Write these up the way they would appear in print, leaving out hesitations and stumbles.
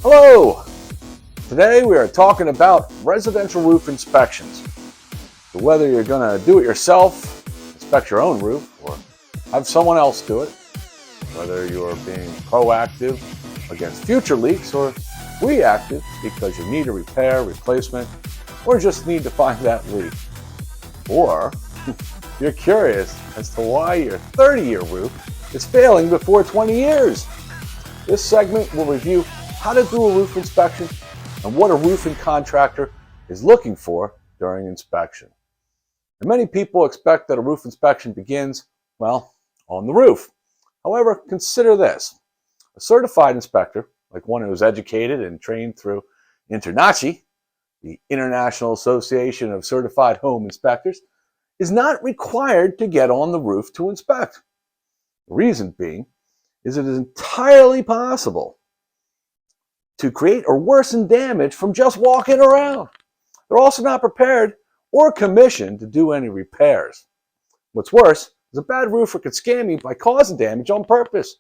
Hello! Today we are talking about residential roof inspections. So whether you're going to do it yourself, inspect your own roof, or have someone else do it, whether you're being proactive against future leaks or reactive because you need a repair, replacement, or just need to find that leak. Or you're curious as to why your 30-year roof is failing before 20 years. This segment will review how to do a roof inspection and what a roofing contractor is looking for during inspection. And many people expect that a roof inspection begins, well, on the roof. However, consider this. A certified inspector, like one who is educated and trained through INTERNACI, the International Association of Certified Home Inspectors, is not required to get on the roof to inspect. The reason being is it is entirely possible to create or worsen damage from just walking around. They're also not prepared or commissioned to do any repairs. What's worse is a bad roofer could scam you by causing damage on purpose,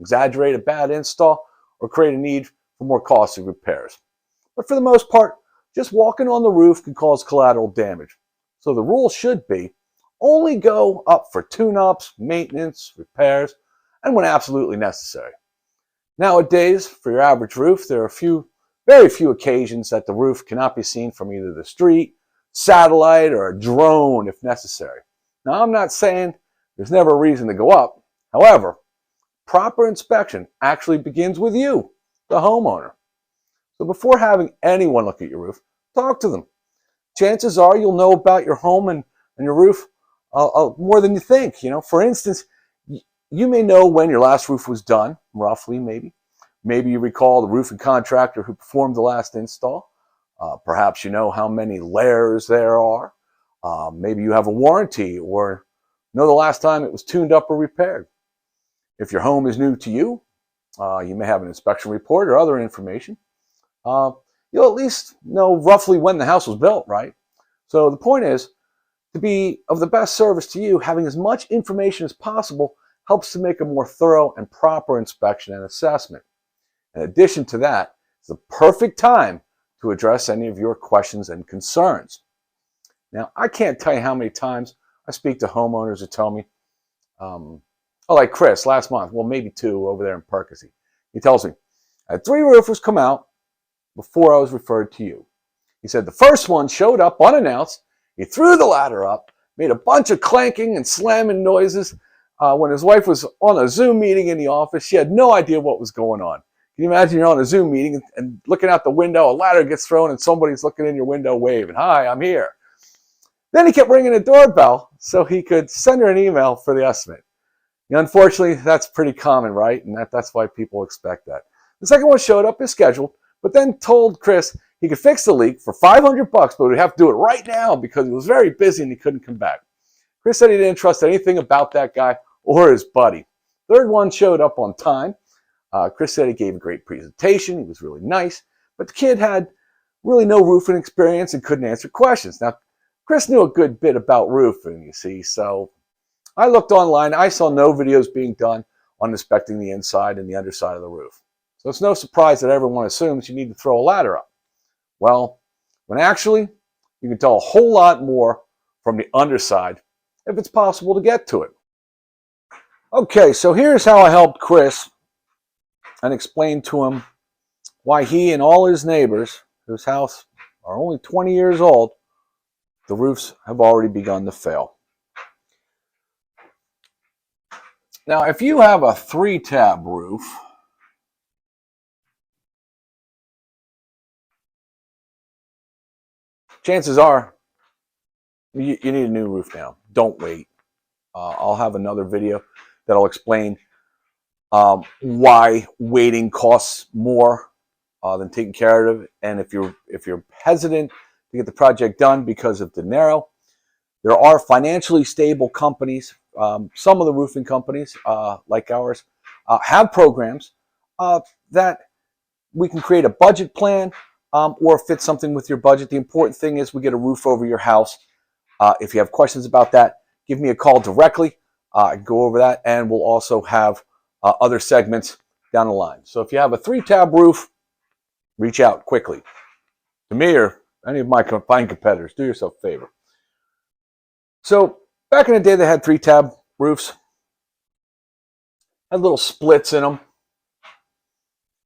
exaggerate a bad install, or create a need for more costly repairs. But for the most part, just walking on the roof can cause collateral damage. So the rule should be only go up for tune-ups, maintenance, repairs, and when absolutely necessary. Nowadays, for your average roof, there are very few occasions that the roof cannot be seen from either the street, satellite, or a drone if necessary. Now, I'm not saying there's never a reason to go up. However, proper inspection actually begins with you, the homeowner. So before having anyone look at your roof, talk to them. Chances are you'll know about your home and your roof more than you think. For instance, you may know when your last roof was done, roughly maybe. Maybe you recall the roofing contractor who performed the last install. Perhaps you know how many layers there are. Maybe you have a warranty or know the last time it was tuned up or repaired. If your home is new to you, you may have an inspection report or other information. You'll at least know roughly when the house was built, right? So the point is, to be of the best service to you, having as much information as possible helps to make a more thorough and proper inspection and assessment. In addition to that, it's the perfect time to address any of your questions and concerns. Now, I can't tell you how many times I speak to homeowners who tell me, like Chris last month, well, maybe 2 over there in Percy. He tells me, I had 3 roofers come out before I was referred to you. He said the first one showed up unannounced. He threw the ladder up, made a bunch of clanking and slamming noises. When his wife was on a Zoom meeting in the office, she had no idea what was going on. Can you imagine you're on a Zoom meeting and looking out the window, a ladder gets thrown and somebody's looking in your window waving, hi, I'm here. Then he kept ringing the doorbell so he could send her an email for the estimate. Unfortunately, that's pretty common, right? And that's why people expect that. The second one showed up as scheduled, but then told Chris he could fix the leak for $500, but he'd have to do it right now because he was very busy and he couldn't come back. Chris said he didn't trust anything about that guy or his buddy. Third one showed up on time. Chris said he gave a great presentation. He was really nice, but the kid had really no roofing experience and couldn't answer questions. Now, Chris knew a good bit about roofing, you see, so I looked online. I saw no videos being done on inspecting the inside and the underside of the roof. So it's no surprise that everyone assumes you need to throw a ladder up. Well, when actually you can tell a whole lot more from the underside if it's possible to get to it. Okay, so here's how I helped Chris and explained to him why he and all his neighbors, whose house are only 20 years old, the roofs have already begun to fail. Now, if you have a 3-tab roof, chances are you need a new roof now. Don't wait. I'll have another video that'll explain why waiting costs more than taking care of it. And if you're hesitant to get the project done because of dinero, there are financially stable companies. Some of the roofing companies, like ours, have programs that we can create a budget plan or fit something with your budget. The important thing is we get a roof over your house. If you have questions about that, give me a call directly. Go over that, and we'll also have other segments down the line. So if you have a 3-tab roof, reach out quickly to me or any of my fine competitors. Do yourself a favor. So back in the day, they had 3-tab roofs, had little splits in them,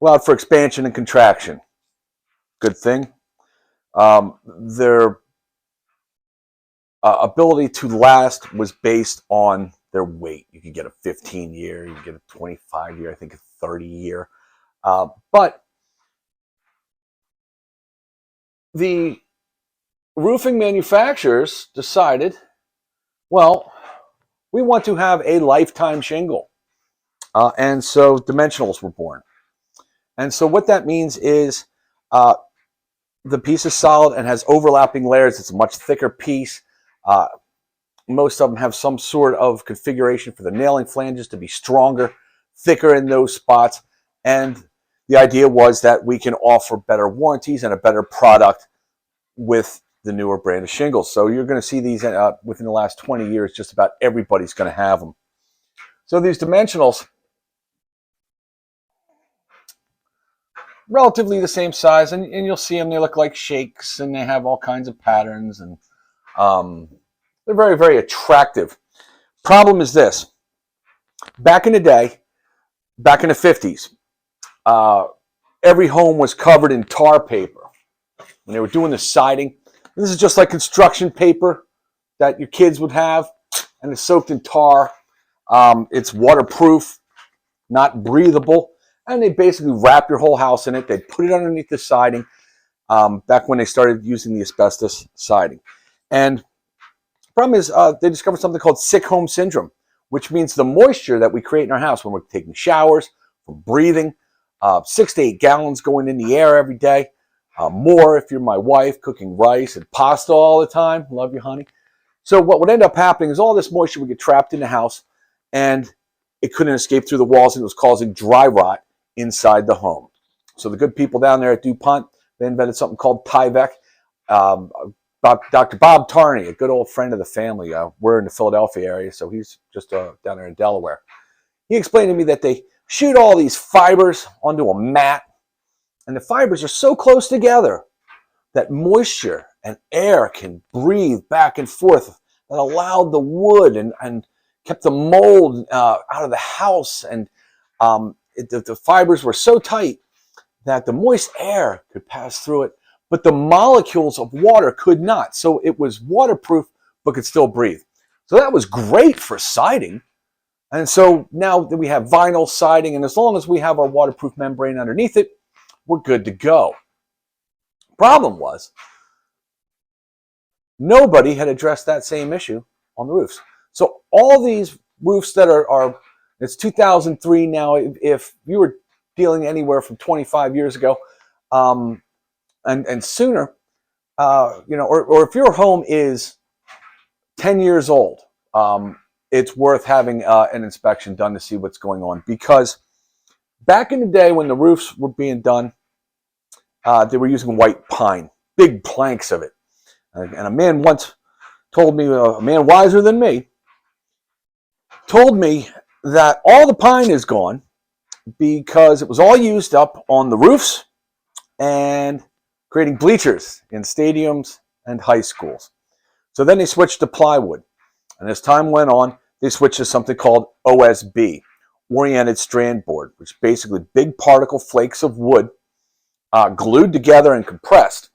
allowed for expansion and contraction. Good thing. Their ability to last was based on their weight. You could get a 15-year, you could get a 25-year, I think a 30-year. But the roofing manufacturers decided, well, we want to have a lifetime shingle. And so dimensionals were born. And so what that means is the piece is solid and has overlapping layers. It's a much thicker piece. Most of them have some sort of configuration for the nailing flanges to be stronger, thicker in those spots. And the idea was that we can offer better warranties and a better product with the newer brand of shingles. So you're going to see these within the last 20 years, just about everybody's going to have them. So these dimensionals, relatively the same size, and you'll see them, they look like shakes, and they have all kinds of patterns, and they're very, very attractive. Problem is this. Back in the day, back in the 50s, every home was covered in tar paper. When they were doing the siding, this is just like construction paper that your kids would have, and it's soaked in tar. It's waterproof, not breathable, and they basically wrap your whole house in it. They'd put it underneath the siding back when they started using the asbestos siding. And the problem is they discovered something called sick home syndrome, which means the moisture that we create in our house when we're taking showers, from breathing, 6 to 8 gallons going in the air every day, more if you're my wife, cooking rice and pasta all the time. Love you, honey. So what would end up happening is all this moisture would get trapped in the house, and it couldn't escape through the walls, and it was causing dry rot inside the home. So the good people down there at DuPont, they invented something called Tyvek. Dr. Bob Tarney, a good old friend of the family, we're in the Philadelphia area, so he's just down there in Delaware. He explained to me that they shoot all these fibers onto a mat, and the fibers are so close together that moisture and air can breathe back and forth. That allowed the wood and kept the mold out of the house. And the fibers were so tight that the moist air could pass through it, but the molecules of water could not. So it was waterproof, but could still breathe. So that was great for siding. And so now that we have vinyl siding, and as long as we have our waterproof membrane underneath it, we're good to go. Problem was, nobody had addressed that same issue on the roofs. So all these roofs that are it's 2003 now, if you were dealing anywhere from 25 years ago and sooner, or if your home is 10 years old, it's worth having an inspection done to see what's going on. Because back in the day when the roofs were being done, they were using white pine, big planks of it. And a man once told me, a man wiser than me, told me that all the pine is gone because it was all used up on the roofs and creating bleachers in stadiums and high schools. So then they switched to plywood. And as time went on, they switched to something called OSB, oriented strand board, which is basically big particle flakes of wood glued together and compressed.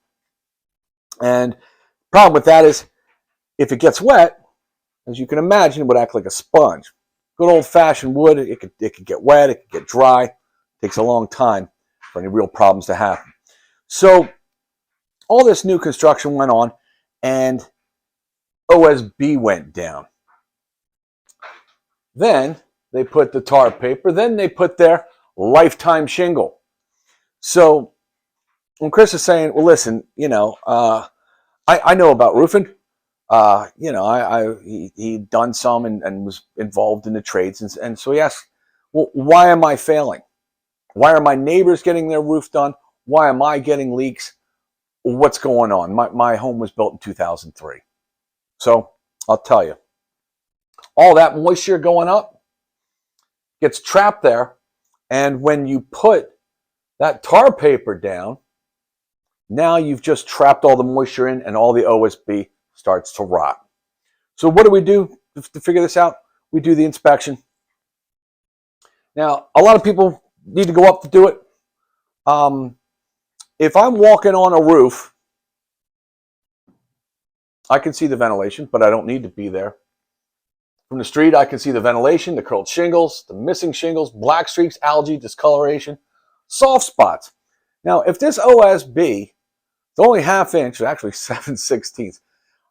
And the problem with that is if it gets wet, as you can imagine, it would act like a sponge. Good old-fashioned wood, it could get wet, it could get dry. It takes a long time for any real problems to happen. So all this new construction went on, and OSB went down. Then they put the tar paper. Then they put their lifetime shingle. So when Chris is saying, well, listen, I know about roofing. He'd done some and was involved in the trades. And so he asked, well, why am I failing? Why are my neighbors getting their roof done? Why am I getting leaks? What's going on? My home was built in 2003. So I'll tell you, all that moisture going up gets trapped there. And when you put that tar paper down, Now you've just trapped all the moisture in and all the OSB starts to rot. So what do we do to figure this out? We do the inspection. Now, a lot of people need to go up to do it. If I'm walking on a roof, I can see the ventilation, but I don't need to be there. From the street, I can see the ventilation, the curled shingles, the missing shingles, black streaks, algae, discoloration, soft spots. Now, if this OSB is only 1/2 inch, actually 7/16,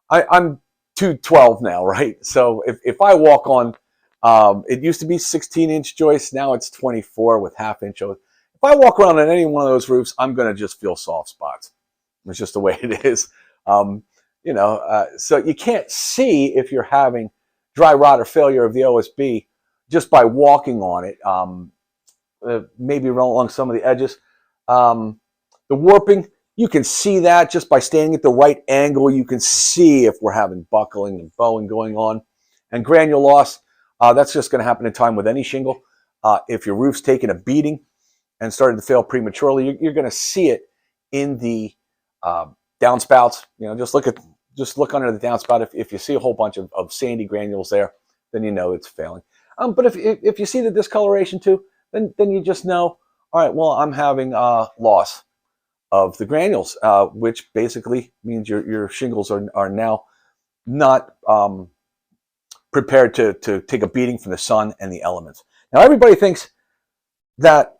I'm 212 now, right? So if I walk on, it used to be 16-inch joists, now it's 24 with 1/2 inch. If I walk around on any one of those roofs, I'm going to just feel soft spots. It's just the way it is. So you can't see if you're having dry rot or failure of the OSB just by walking on it, maybe along some of the edges. The warping, you can see that just by standing at the right angle. You can see if we're having buckling and bowing going on. And granule loss, that's just going to happen in time with any shingle. If your roof's taking a beating and starting to fail prematurely, you're going to see it in the downspouts. Just look under the downspout. If you see a whole bunch of sandy granules there, then you know it's failing. But if you see the discoloration too, then you just know, all right, well, I'm having loss of the granules, which basically means your shingles are now not prepared to take a beating from the sun and the elements. Now, everybody thinks that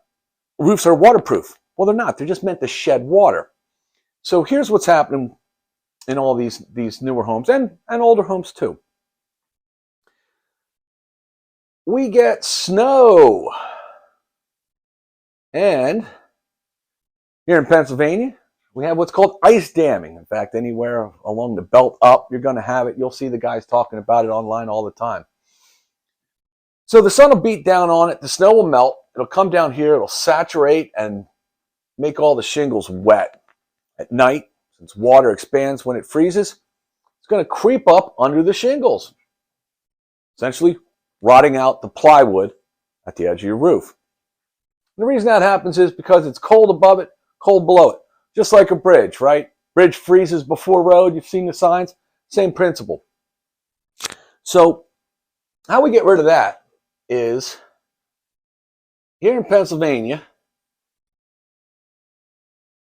roofs are waterproof. Well, they're not. They're just meant to shed water. So here's what's happening in all these newer homes and older homes too. We get snow. And here in Pennsylvania, we have what's called ice damming. In fact, anywhere along the belt up, you're going to have it. You'll see the guys talking about it online all the time. So the sun will beat down on it. The snow will melt. It'll come down here. It'll saturate and make all the shingles wet. At night, since water expands when it freezes, it's going to creep up under the shingles, essentially rotting out the plywood at the edge of your roof. And the reason that happens is because it's cold above it, cold below it. Just like a bridge, right? Bridge freezes before road. You've seen the signs. Same principle. So how we get rid of that is here in Pennsylvania,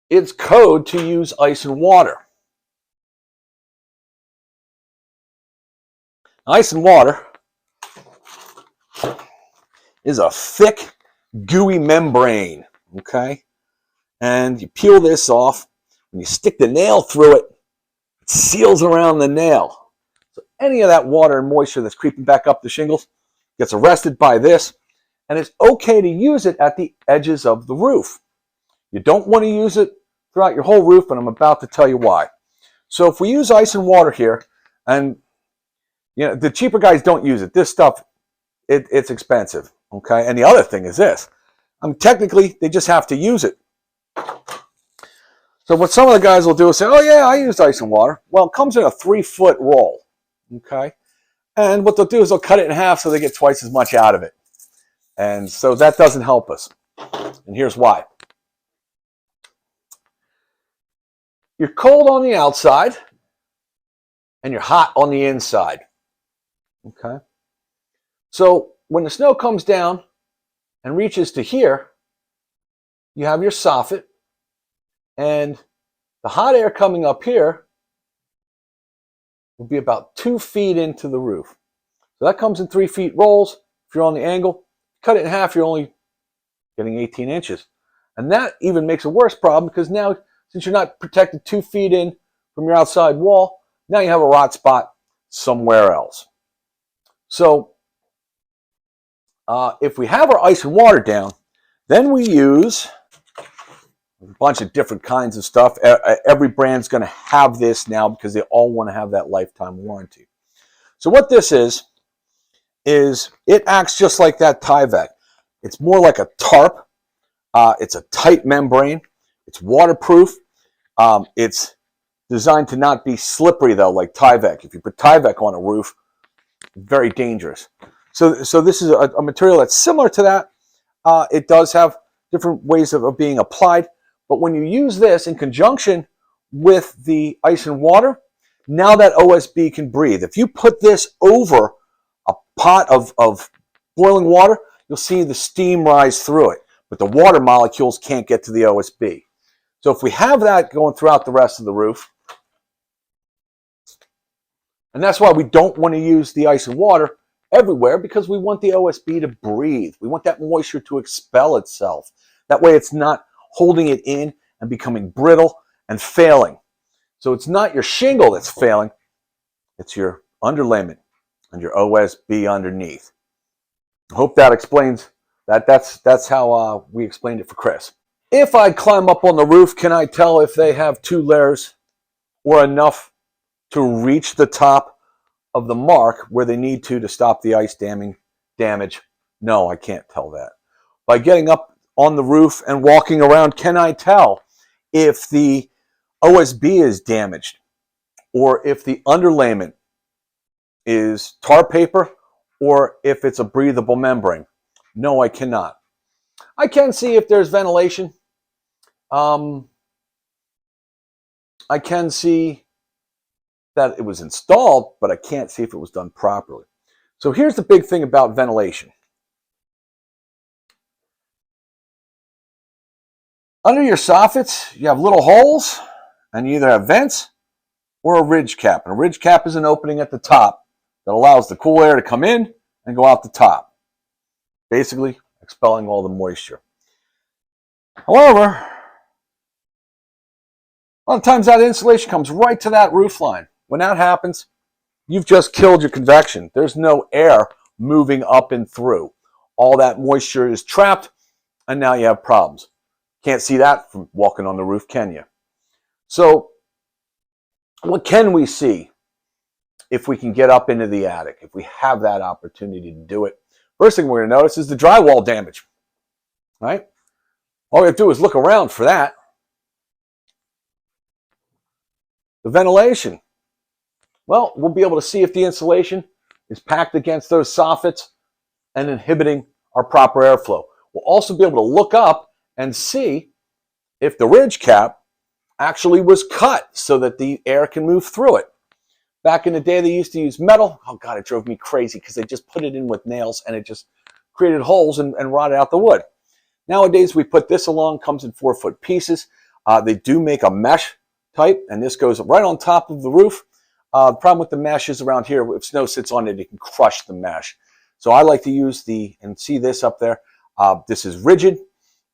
it's code to use ice and water. Ice and water is a thick, gooey membrane, okay? And you peel this off, and you stick the nail through it, it seals around the nail. So any of that water and moisture that's creeping back up the shingles gets arrested by this, and it's okay to use it at the edges of the roof. You don't want to use it throughout your whole roof, and I'm about to tell you why. So if we use ice and water here, and the cheaper guys don't use it. This stuff, it's expensive, okay? And the other thing is this. Technically, they just have to use it. So what some of the guys will do is say, oh yeah, I used ice and water. Well, it comes in a 3-foot roll, okay? And what they'll do is they'll cut it in half so they get twice as much out of it. And so that doesn't help us. And here's why. You're cold on the outside and you're hot on the inside, okay? So when the snow comes down and reaches to here, you have your soffit, and the hot air coming up here will be about 2 feet into the roof. So that comes in 3 feet rolls. If you're on the angle, cut it in half, you're only getting 18 inches. And that even makes a worse problem because now, since you're not protected 2 feet in from your outside wall, now you have a rot spot somewhere else. So if we have our ice and water down, then we use a bunch of different kinds of stuff. Every brand's going to have this now because they all want to have that lifetime warranty. So what this is it acts just like that Tyvek. It's more like a tarp. It's a tight membrane. It's waterproof. It's designed to not be slippery, though, like Tyvek. If you put Tyvek on a roof, very dangerous. So this is a material that's similar to that. It does have different ways of being applied, But when you use this in conjunction with the ice and water, now that OSB can breathe. If you put this over a pot of boiling water, you'll see the steam rise through it, but the water molecules can't get to the OSB. So if we have that going throughout the rest of the roof, and that's why we don't want to use the ice and water everywhere, because we want the OSB to breathe. We want that moisture to expel itself. That way it's not holding it in and becoming brittle and failing. So it's not your shingle that's failing, it's your underlayment and your OSB underneath. I hope that explains that. That's how we explained it for Chris. If I climb up on the roof, can I tell if they have 2 layers or enough to reach the top of the mark where they need to stop the ice damage? No, I can't tell that. By getting up on the roof and walking around, can I tell if the OSB is damaged or if the underlayment is tar paper or if it's a breathable membrane? No, I cannot. I can see if there's ventilation. I can see that it was installed, but I can't see if it was done properly. So here's the big thing about ventilation. Under your soffits, you have little holes, and you either have vents or a ridge cap. And a ridge cap is an opening at the top that allows the cool air to come in and go out the top, basically expelling all the moisture. However, a lot of times that insulation comes right to that roof line. When that happens, you've just killed your convection. There's no air moving up and through. All that moisture is trapped, and now you have problems. Can't see that from walking on the roof, can you? So what can we see if we can get up into the attic, if we have that opportunity to do it? First thing we're going to notice is the drywall damage, right? All we have to do is look around for that. The ventilation. Well, we'll be able to see if the insulation is packed against those soffits and inhibiting our proper airflow. We'll also be able to look up and see if the ridge cap actually was cut so that the air can move through it. Back in the day, they used to use metal. Oh God, it drove me crazy because they just put it in with nails and it just created holes and rotted out the wood. Nowadays, we put this along, comes in 4-foot pieces. They do make a mesh type, and this goes right on top of the roof. The problem with the mesh is around here, if snow sits on it, it can crush the mesh. So I like to use and see this up there. This is rigid.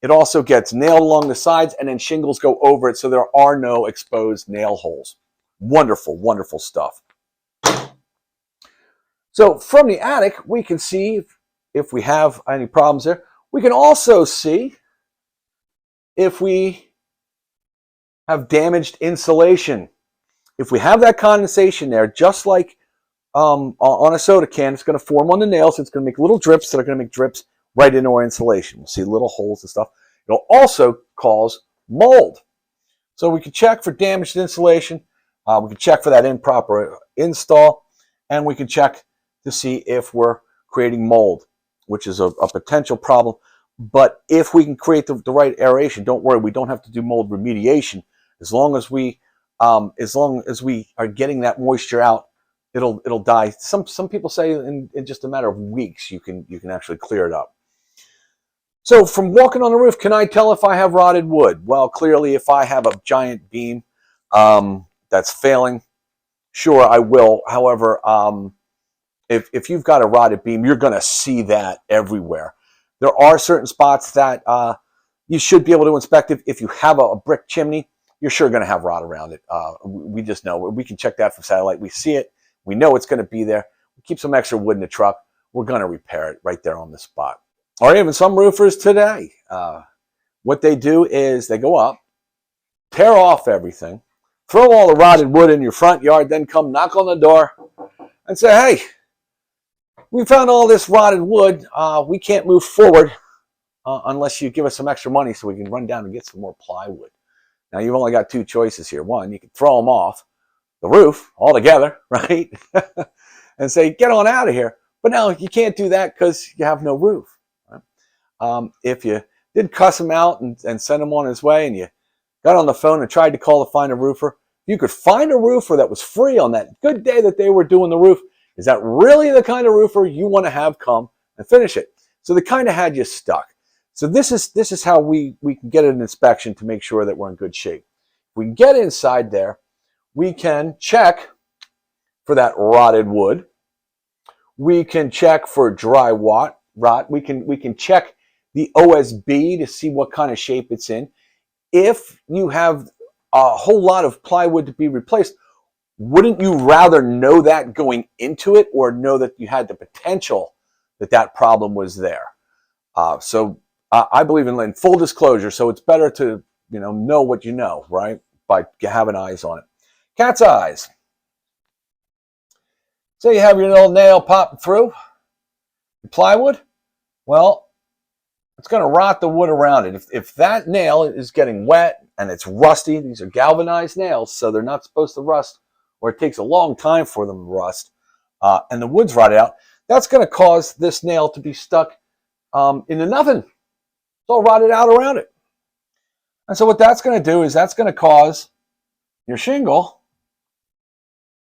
It also gets nailed along the sides, and then shingles go over it, so there are no exposed nail holes. Wonderful, wonderful stuff. So from the attic, we can see if we have any problems there. We can also see if we have damaged insulation. If we have that condensation there, just like on a soda can, it's going to form on the nails. It's going to make little drips that are going to make drips right into our insulation. We'll see little holes and stuff. It'll also cause mold. So we can check for damaged insulation. We can check for that improper install. And we can check to see if we're creating mold, which is a potential problem. But if we can create the right aeration, don't worry, we don't have to do mold remediation. As long as we are getting that moisture out, it'll die. Some people say in just a matter of weeks you can actually clear it up. So from walking on the roof, can I tell if I have rotted wood? Well, clearly, if I have a giant beam that's failing, sure, I will. However, if you've got a rotted beam, you're going to see that everywhere. There are certain spots that you should be able to inspect. If you have a brick chimney, you're sure going to have rot around it. We just know. We can check that from satellite. We see it. We know it's going to be there. We keep some extra wood in the truck. We're going to repair it right there on the spot. Or even some roofers today, what they do is they go up, tear off everything, throw all the rotted wood in your front yard, then come knock on the door and say, hey, we found all this rotted wood. We can't move forward unless you give us some extra money so we can run down and get some more plywood. Now, you've only got 2 choices here. One, you can throw them off the roof altogether, right? And say, get on out of here. But no, you can't do that because you have no roof. Right? If you did cuss him out and send him on his way and you got on the phone and tried to call to find a roofer. If you could find a roofer that was free on that good day that they were doing the roof, is that really the kind of roofer you want to have come and finish it? So they kind of had you stuck. So this is how we can get an inspection to make sure that we're in good shape. If we get inside there, we can check for that rotted wood. We can check for dry rot. We can check the OSB to see what kind of shape it's in. If you have a whole lot of plywood to be replaced, wouldn't you rather know that going into it, or know that you had the potential that problem was there? So I believe in full disclosure. So it's better to know what you know, right? By having eyes on it. Cat's eyes. So you have your little nail popping through the plywood. Well, it's going to rot the wood around it. If that nail is getting wet and it's rusty, these are galvanized nails, so they're not supposed to rust, or it takes a long time for them to rust, and the wood's rotted out, that's going to cause this nail to be stuck into nothing. It's all rotted out around it. And so what that's going to do is that's going to cause your shingle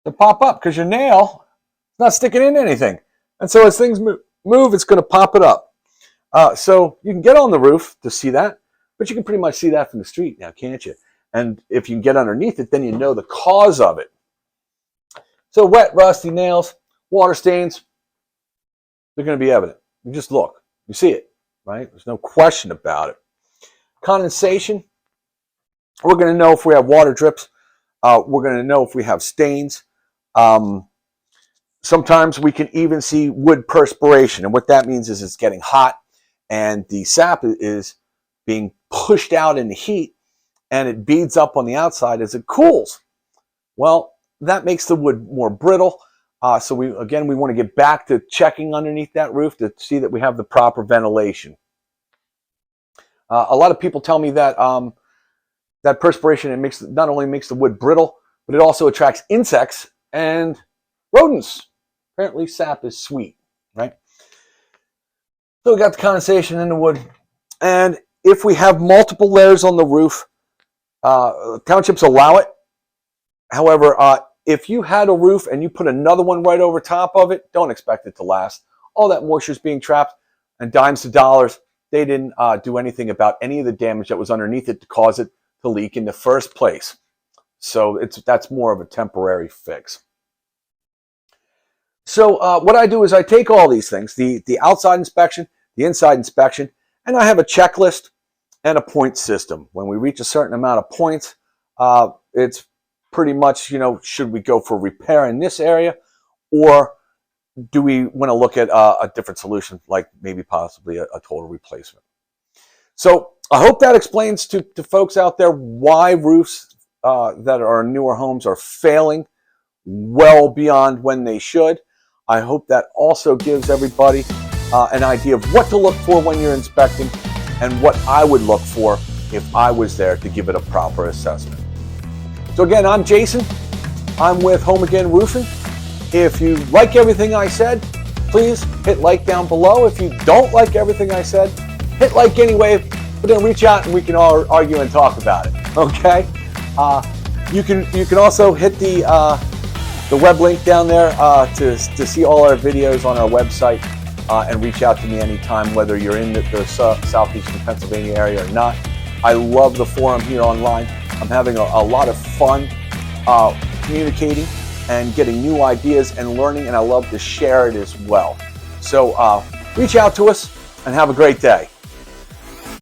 to pop up, because your nail is not sticking in anything. And so as things move, it's going to pop it up. So you can get on the roof to see that, but you can pretty much see that from the street now, can't you? And if you can get underneath it, then you know the cause of it. So wet, rusty nails, water stains, they're going to be evident. You just look. You see it, right? There's no question about it. Condensation, we're going to know if we have water drips. We're going to know if we have stains. Sometimes we can even see wood perspiration. And what that means is it's getting hot and the sap is being pushed out in the heat, and it beads up on the outside as it cools. Well, that makes the wood more brittle. So we want to get back to checking underneath that roof to see that we have the proper ventilation. A lot of people tell me that that perspiration, not only makes the wood brittle, but it also attracts insects and rodents. Apparently sap is sweet, right? So we got the condensation in the wood. And if we have multiple layers on the roof, townships allow it. However, if you had a roof and you put another one right over top of it, don't expect it to last. All that moisture is being trapped, and dimes to dollars, they didn't do anything about any of the damage that was underneath it to cause it to leak in the first place. So that's more of a temporary fix. So what I do is I take all these things, the outside inspection, the inside inspection, and I have a checklist and a point system. When we reach a certain amount of points, it's pretty much, should we go for repair in this area, or do we want to look at a different solution, like maybe possibly a total replacement? So I hope that explains to folks out there why roofs that are newer homes are failing well beyond when they should. I hope that also gives everybody an idea of what to look for when you're inspecting, and what I would look for if I was there to give it a proper assessment. So again, I'm Jason. I'm with Home Again Roofing. If you like everything I said, please hit like down below. If you don't like everything I said, hit like anyway, but then reach out and we can all argue and talk about it, okay? You can also hit the web link down there to see all our videos on our website, and reach out to me anytime, whether you're in the southeastern Pennsylvania area or not. I love the forum here online. I'm having a lot of fun communicating and getting new ideas and learning, and I love to share it as well. So reach out to us and have a great day.